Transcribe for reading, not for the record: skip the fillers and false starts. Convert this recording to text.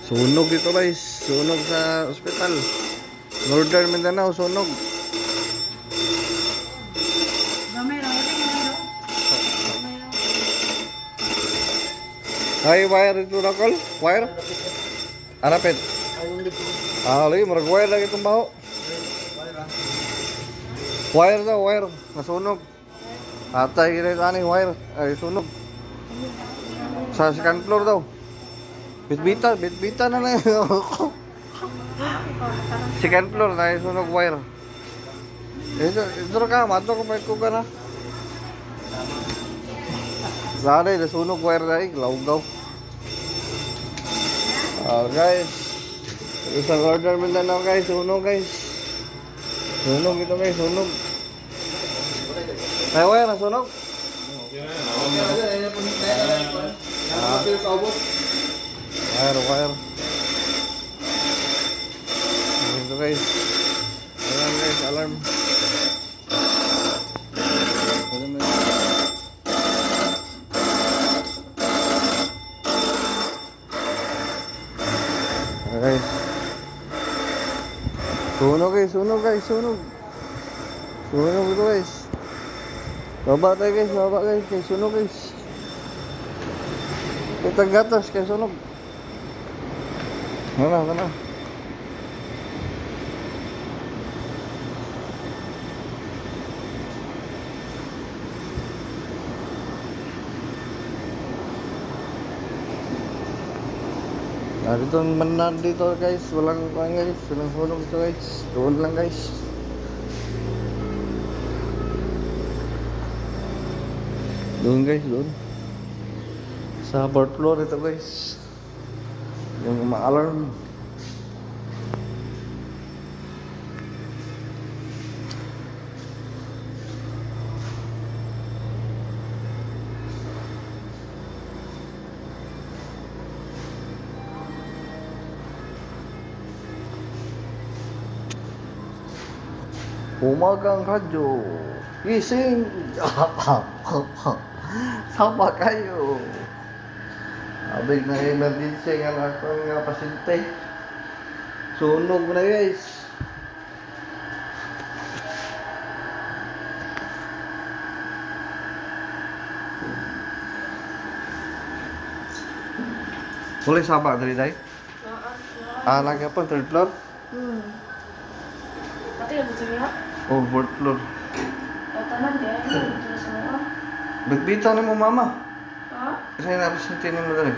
Sunog dito guys. Sunog sa ospital. Northern Mindanao, sunog. Gamay lang, ito gamay lang. Gamay lang. Ay, wire ito na call. Wire. Anapit. Lagi, marag wire lagi itong baho. Wire daw, wire. Nasunog. Atay kita ito ani, wire. Ay, sunog. Sa second floor daw. Bitbita na na yun. Second floor na yung sunog wire. Ito ka, mato ko may kuka na. Sana nasunog wire na yung laugaw. Guys. Isang order Mindanao guys, sunog guys. Sunog ito guys, sunog. Ay wire, nasunog. Wire. Ito guys. Alarm guys, alarm. Guys. Sunog guys, sunog guys, sunog. Sunog ito guys. Baba tayo guys, baba guys, kay sunog guys. Kita gatas kay sunog. Mana. Nah, dito menan dito guys, walang guys, walang sunog dito guys. Doon lang guys. Doon guys, doon. Sa fourth floor ito guys. Yung ma-alarm. Umagang radyo. Gising. Sama kayo. Abig na emergency nga akong nga pasyente. Sunog na guys. Boleh sabak dari day? Lagi apa third floor? Pati yung gusto niya? Oh, fourth floor. Tanan dia, gusto sa mga. Nagbita ni mo mama. Ha? Kasi napasyente ni mo dali.